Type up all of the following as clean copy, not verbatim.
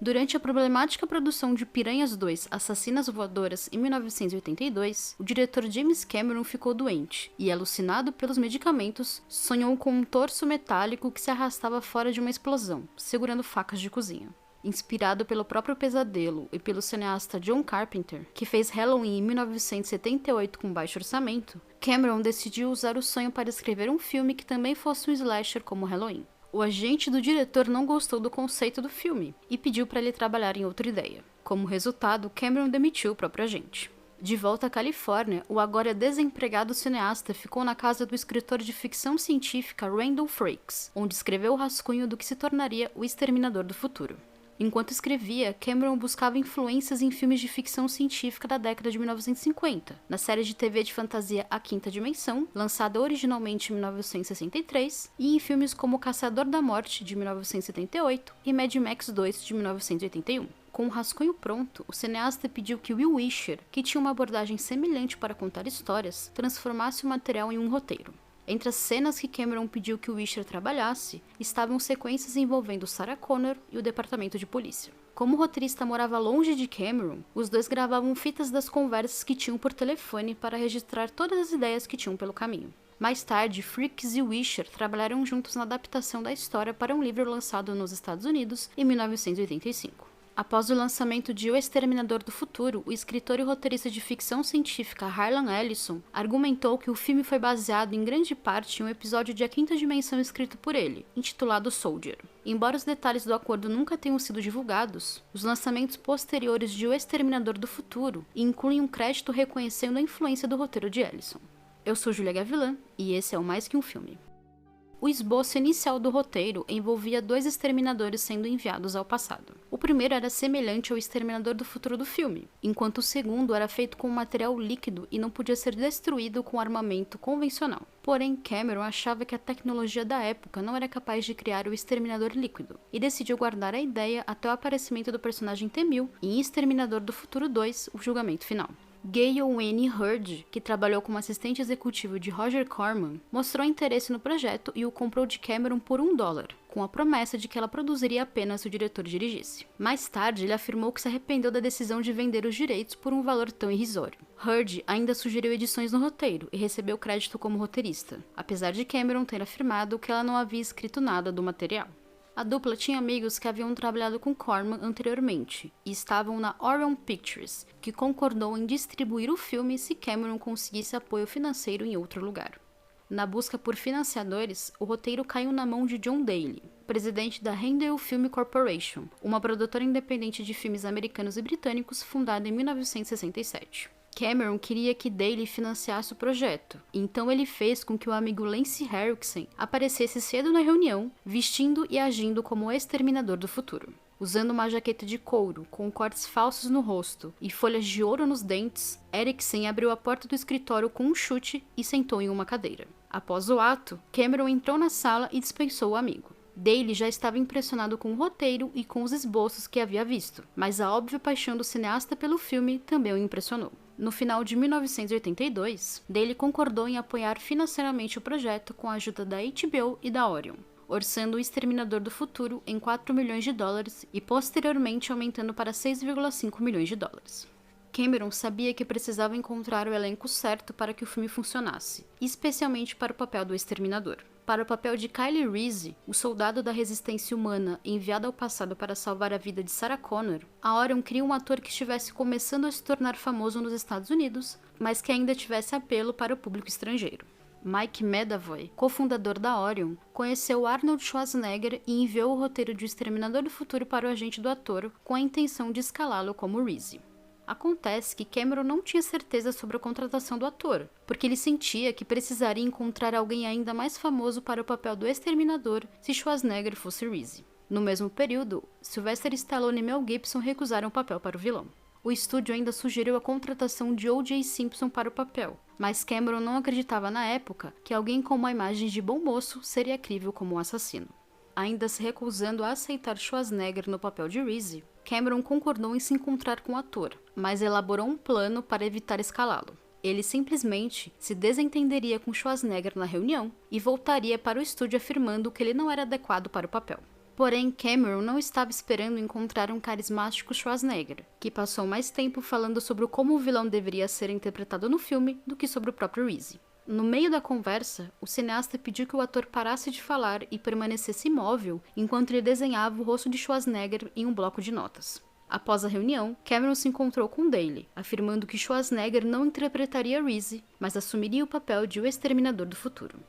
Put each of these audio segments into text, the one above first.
Durante a problemática produção de Piranhas 2, Assassinas Voadoras, em 1982, o diretor James Cameron ficou doente e, alucinado pelos medicamentos, sonhou com um torso metálico que se arrastava fora de uma explosão, segurando facas de cozinha. Inspirado pelo próprio pesadelo e pelo cineasta John Carpenter, que fez Halloween em 1978 com baixo orçamento, Cameron decidiu usar o sonho para escrever um filme que também fosse um slasher como Halloween. O agente do diretor não gostou do conceito do filme e pediu para ele trabalhar em outra ideia. Como resultado, Cameron demitiu o próprio agente. De volta à Califórnia, o agora desempregado cineasta ficou na casa do escritor de ficção científica Randall Frakes, onde escreveu o rascunho do que se tornaria O Exterminador do Futuro. Enquanto escrevia, Cameron buscava influências em filmes de ficção científica da década de 1950, na série de TV de fantasia A Quinta Dimensão, lançada originalmente em 1963, e em filmes como Caçador da Morte, de 1978, e Mad Max 2, de 1981. Com o rascunho pronto, o cineasta pediu que Will Wisher, que tinha uma abordagem semelhante para contar histórias, transformasse o material em um roteiro. Entre as cenas que Cameron pediu que o Wisher trabalhasse, estavam sequências envolvendo Sarah Connor e o departamento de polícia. Como o roteirista morava longe de Cameron, os dois gravavam fitas das conversas que tinham por telefone para registrar todas as ideias que tinham pelo caminho. Mais tarde, Frakes e Wisher trabalharam juntos na adaptação da história para um livro lançado nos Estados Unidos em 1985. Após o lançamento de O Exterminador do Futuro, o escritor e roteirista de ficção científica Harlan Ellison argumentou que o filme foi baseado em grande parte em um episódio de A Quinta Dimensão escrito por ele, intitulado Soldier. Embora os detalhes do acordo nunca tenham sido divulgados, os lançamentos posteriores de O Exterminador do Futuro incluem um crédito reconhecendo a influência do roteiro de Ellison. Eu sou Julia Gavilan, e esse é o Mais Que Um Filme. O esboço inicial do roteiro envolvia 2 exterminadores sendo enviados ao passado. O primeiro era semelhante ao exterminador do futuro do filme, enquanto o segundo era feito com material líquido e não podia ser destruído com armamento convencional. Porém, Cameron achava que a tecnologia da época não era capaz de criar o exterminador líquido, e decidiu guardar a ideia até o aparecimento do personagem T-1000 em Exterminador do Futuro 2, o julgamento final. Gale Wayne Hurd, que trabalhou como assistente executivo de Roger Corman, mostrou interesse no projeto e o comprou de Cameron por $1, com a promessa de que ela produziria apenas se o diretor dirigisse. Mais tarde, ele afirmou que se arrependeu da decisão de vender os direitos por um valor tão irrisório. Hurd ainda sugeriu edições no roteiro e recebeu crédito como roteirista, apesar de Cameron ter afirmado que ela não havia escrito nada do material. A dupla tinha amigos que haviam trabalhado com Corman anteriormente e estavam na Orion Pictures, que concordou em distribuir o filme se Cameron conseguisse apoio financeiro em outro lugar. Na busca por financiadores, o roteiro caiu na mão de John Daly, presidente da Handel Film Corporation, uma produtora independente de filmes americanos e britânicos fundada em 1967. Cameron queria que Daly financiasse o projeto, então ele fez com que o amigo Lance Henriksen aparecesse cedo na reunião, vestindo e agindo como o exterminador do futuro. Usando uma jaqueta de couro, com cortes falsos no rosto e folhas de ouro nos dentes, Henriksen abriu a porta do escritório com um chute e sentou em uma cadeira. Após o ato, Cameron entrou na sala e dispensou o amigo. Daly já estava impressionado com o roteiro e com os esboços que havia visto, mas a óbvia paixão do cineasta pelo filme também o impressionou. No final de 1982, Daly concordou em apoiar financeiramente o projeto com a ajuda da HBO e da Orion, orçando O Exterminador do Futuro em $4 milhões e posteriormente aumentando para $6,5 milhões. Cameron sabia que precisava encontrar o elenco certo para que o filme funcionasse, especialmente para o papel do Exterminador. Para o papel de Kyle Reese, o soldado da resistência humana enviado ao passado para salvar a vida de Sarah Connor, a Orion queria um ator que estivesse começando a se tornar famoso nos Estados Unidos, mas que ainda tivesse apelo para o público estrangeiro. Mike Medavoy, cofundador da Orion, conheceu Arnold Schwarzenegger e enviou o roteiro de O Exterminador do Futuro para o agente do ator com a intenção de escalá-lo como Reese. Acontece que Cameron não tinha certeza sobre a contratação do ator, porque ele sentia que precisaria encontrar alguém ainda mais famoso para o papel do Exterminador se Schwarzenegger fosse Reese. No mesmo período, Sylvester Stallone e Mel Gibson recusaram o papel para o vilão. O estúdio ainda sugeriu a contratação de O.J. Simpson para o papel, mas Cameron não acreditava na época que alguém com uma imagem de bom moço seria crível como um assassino. Ainda se recusando a aceitar Schwarzenegger no papel de Reese, Cameron concordou em se encontrar com o ator, mas elaborou um plano para evitar escalá-lo. Ele simplesmente se desentenderia com Schwarzenegger na reunião e voltaria para o estúdio afirmando que ele não era adequado para o papel. Porém, Cameron não estava esperando encontrar um carismático Schwarzenegger, que passou mais tempo falando sobre como o vilão deveria ser interpretado no filme do que sobre o próprio Reese. No meio da conversa, o cineasta pediu que o ator parasse de falar e permanecesse imóvel enquanto ele desenhava o rosto de Schwarzenegger em um bloco de notas. Após a reunião, Cameron se encontrou com Daly, afirmando que Schwarzenegger não interpretaria Reese, mas assumiria o papel de O Exterminador do Futuro.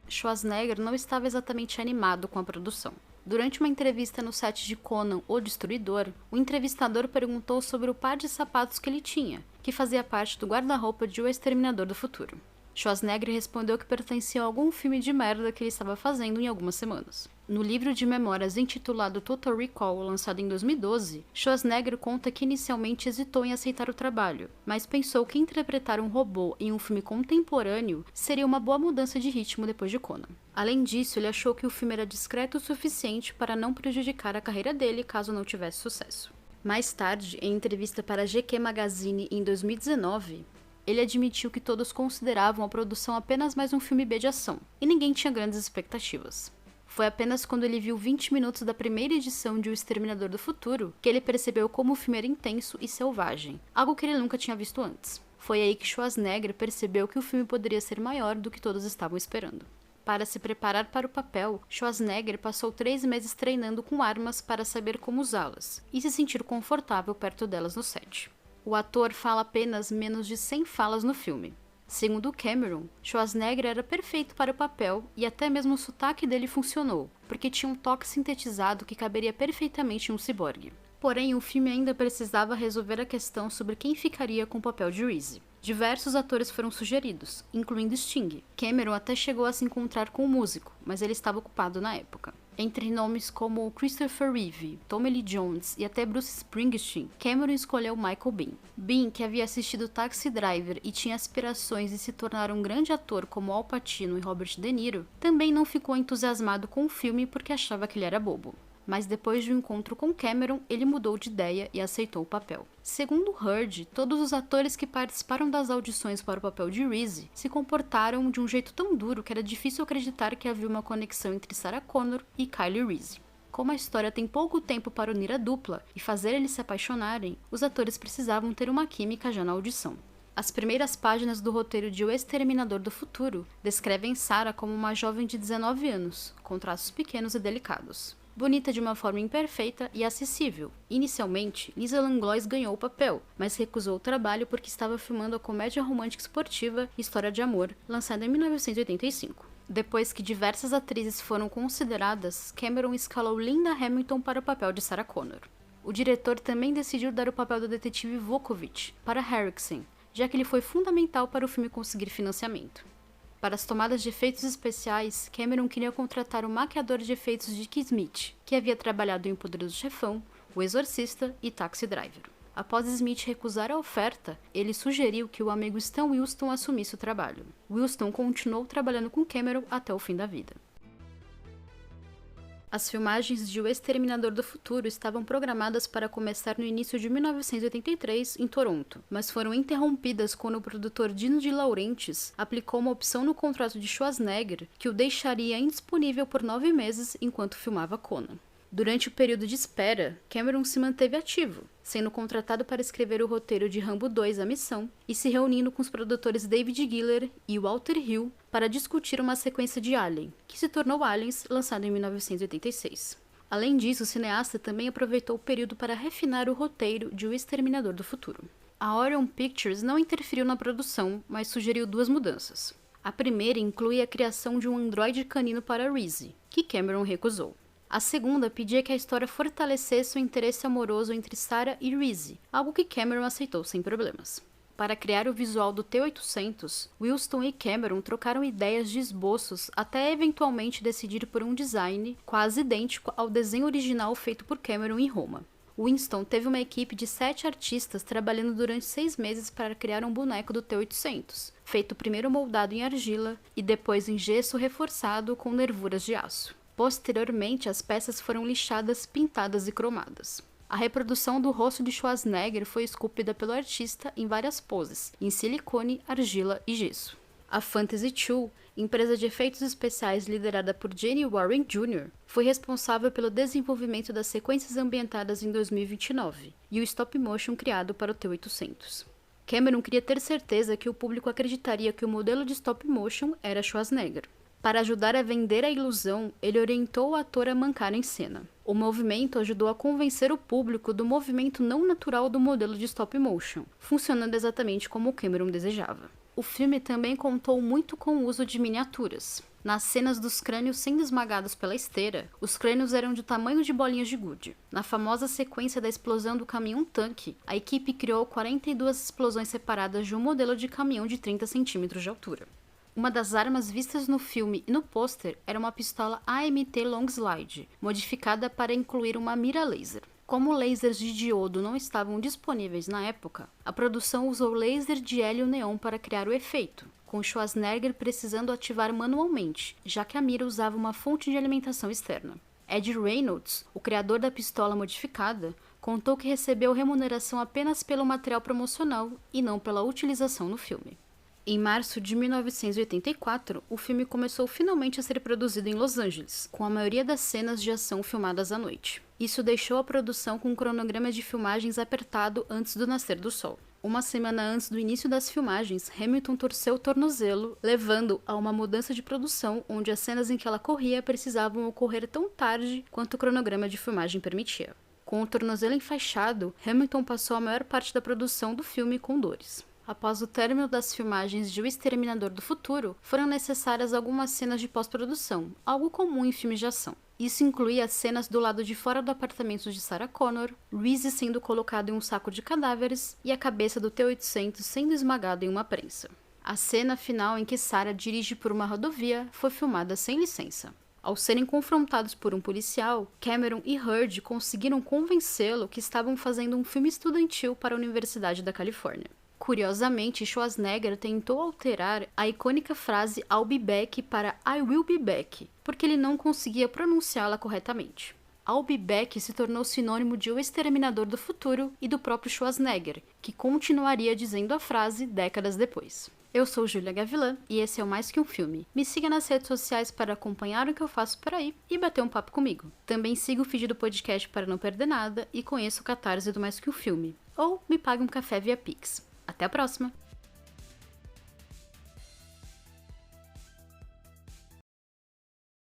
Schwarzenegger não estava exatamente animado com a produção. Durante uma entrevista no set de Conan, o Destruidor, o entrevistador perguntou sobre o par de sapatos que ele tinha, que fazia parte do guarda-roupa de O Exterminador do Futuro. Schwarzenegger respondeu que pertencia a algum filme de merda que ele estava fazendo em algumas semanas. No livro de memórias intitulado Total Recall, lançado em 2012, Schwarzenegger conta que inicialmente hesitou em aceitar o trabalho, mas pensou que interpretar um robô em um filme contemporâneo seria uma boa mudança de ritmo depois de Conan. Além disso, ele achou que o filme era discreto o suficiente para não prejudicar a carreira dele caso não tivesse sucesso. Mais tarde, em entrevista para a GQ Magazine em 2019, ele admitiu que todos consideravam a produção apenas mais um filme B de ação, e ninguém tinha grandes expectativas. Foi apenas quando ele viu 20 minutos da primeira edição de O Exterminador do Futuro que ele percebeu como o filme era intenso e selvagem, algo que ele nunca tinha visto antes. Foi aí que Schwarzenegger percebeu que o filme poderia ser maior do que todos estavam esperando. Para se preparar para o papel, Schwarzenegger passou 3 meses treinando com armas para saber como usá-las, e se sentir confortável perto delas no set. O ator fala apenas menos de 100 falas no filme. Segundo Cameron, Schwarzenegger era perfeito para o papel e até mesmo o sotaque dele funcionou, porque tinha um toque sintetizado que caberia perfeitamente em um ciborgue. Porém, o filme ainda precisava resolver a questão sobre quem ficaria com o papel de Reese. Diversos atores foram sugeridos, incluindo Sting. Cameron até chegou a se encontrar com o músico, mas ele estava ocupado na época. Entre nomes como Christopher Reeve, Tommy Lee Jones e até Bruce Springsteen, Cameron escolheu Michael Biehn. Biehn, que havia assistido Taxi Driver e tinha aspirações de se tornar um grande ator como Al Pacino e Robert De Niro, também não ficou entusiasmado com o filme porque achava que ele era bobo. Mas depois de um encontro com Cameron, ele mudou de ideia e aceitou o papel. Segundo Heard, todos os atores que participaram das audições para o papel de Reese se comportaram de um jeito tão duro que era difícil acreditar que havia uma conexão entre Sarah Connor e Kyle Reese. Como a história tem pouco tempo para unir a dupla e fazer eles se apaixonarem, os atores precisavam ter uma química já na audição. As primeiras páginas do roteiro de O Exterminador do Futuro descrevem Sarah como uma jovem de 19 anos, com traços pequenos e delicados. Bonita de uma forma imperfeita e acessível. Inicialmente, Lisa Langlois ganhou o papel, mas recusou o trabalho porque estava filmando a comédia romântica esportiva História de Amor, lançada em 1985. Depois que diversas atrizes foram consideradas, Cameron escalou Linda Hamilton para o papel de Sarah Connor. O diretor também decidiu dar o papel do detetive Vukovich para Harrison, já que ele foi fundamental para o filme conseguir financiamento. Para as tomadas de efeitos especiais, Cameron queria contratar o maquiador de efeitos Dick Smith, que havia trabalhado em O Poderoso Chefão, O Exorcista e Taxi Driver. Após Smith recusar a oferta, ele sugeriu que o amigo Stan Winston assumisse o trabalho. Winston continuou trabalhando com Cameron até o fim da vida. As filmagens de O Exterminador do Futuro estavam programadas para começar no início de 1983 em Toronto, mas foram interrompidas quando o produtor Dino de Laurentiis aplicou uma opção no contrato de Schwarzenegger que o deixaria indisponível por 9 meses enquanto filmava Conan. Durante o período de espera, Cameron se manteve ativo, sendo contratado para escrever o roteiro de Rambo 2: A Missão e se reunindo com os produtores David Giller e Walter Hill para discutir uma sequência de Alien, que se tornou Aliens, lançado em 1986. Além disso, o cineasta também aproveitou o período para refinar o roteiro de O Exterminador do Futuro. A Orion Pictures não interferiu na produção, mas sugeriu 2 mudanças. A primeira inclui a criação de um androide canino para Reese, que Cameron recusou. A segunda pedia que a história fortalecesse o interesse amoroso entre Sarah e Reese, algo que Cameron aceitou sem problemas. Para criar o visual do T-800, Winston e Cameron trocaram ideias de esboços até eventualmente decidir por um design quase idêntico ao desenho original feito por Cameron em Roma. Winston teve uma equipe de 7 artistas trabalhando durante 6 meses para criar um boneco do T-800, feito primeiro moldado em argila e depois em gesso reforçado com nervuras de aço. Posteriormente, as peças foram lixadas, pintadas e cromadas. A reprodução do rosto de Schwarzenegger foi esculpida pelo artista em várias poses, em silicone, argila e gesso. A Fantasy II, empresa de efeitos especiais liderada por Gene Warren Jr., foi responsável pelo desenvolvimento das sequências ambientadas em 2029 e o stop motion criado para o T-800. Cameron queria ter certeza que o público acreditaria que o modelo de stop motion era Schwarzenegger. Para ajudar a vender a ilusão, ele orientou o ator a mancar em cena. O movimento ajudou a convencer o público do movimento não natural do modelo de stop motion, funcionando exatamente como Cameron desejava. O filme também contou muito com o uso de miniaturas. Nas cenas dos crânios sendo esmagados pela esteira, os crânios eram do tamanho de bolinhas de gude. Na famosa sequência da explosão do caminhão-tanque, a equipe criou 42 explosões separadas de um modelo de caminhão de 30 centímetros de altura. Uma das armas vistas no filme e no pôster era uma pistola AMT Long Slide, modificada para incluir uma mira laser. Como lasers de diodo não estavam disponíveis na época, a produção usou laser de hélio neon para criar o efeito, com Schwarzenegger precisando ativar manualmente, já que a mira usava uma fonte de alimentação externa. Ed Reynolds, o criador da pistola modificada, contou que recebeu remuneração apenas pelo material promocional e não pela utilização no filme. Em março de 1984, o filme começou finalmente a ser produzido em Los Angeles, com a maioria das cenas de ação filmadas à noite. Isso deixou a produção com um cronograma de filmagens apertado antes do nascer do sol. Uma semana antes do início das filmagens, Hamilton torceu o tornozelo, levando a uma mudança de produção onde as cenas em que ela corria precisavam ocorrer tão tarde quanto o cronograma de filmagem permitia. Com o tornozelo enfaixado, Hamilton passou a maior parte da produção do filme com dores. Após o término das filmagens de O Exterminador do Futuro, foram necessárias algumas cenas de pós-produção, algo comum em filmes de ação. Isso incluía as cenas do lado de fora do apartamento de Sarah Connor, Reese sendo colocado em um saco de cadáveres e a cabeça do T-800 sendo esmagada em uma prensa. A cena final em que Sarah dirige por uma rodovia foi filmada sem licença. Ao serem confrontados por um policial, Cameron e Hurd conseguiram convencê-lo que estavam fazendo um filme estudantil para a Universidade da Califórnia. Curiosamente, Schwarzenegger tentou alterar a icônica frase I'll be back para I will be back, porque ele não conseguia pronunciá-la corretamente. I'll be back se tornou sinônimo de O Exterminador do Futuro e do próprio Schwarzenegger, que continuaria dizendo a frase décadas depois. Eu sou Júlia Gavilã e esse é o Mais Que Um Filme. Me siga nas redes sociais para acompanhar o que eu faço por aí e bater um papo comigo. Também siga o feed do podcast para não perder nada e conheça o Catarse do Mais Que Um Filme. Ou me pague um café via Pix. Até a próxima!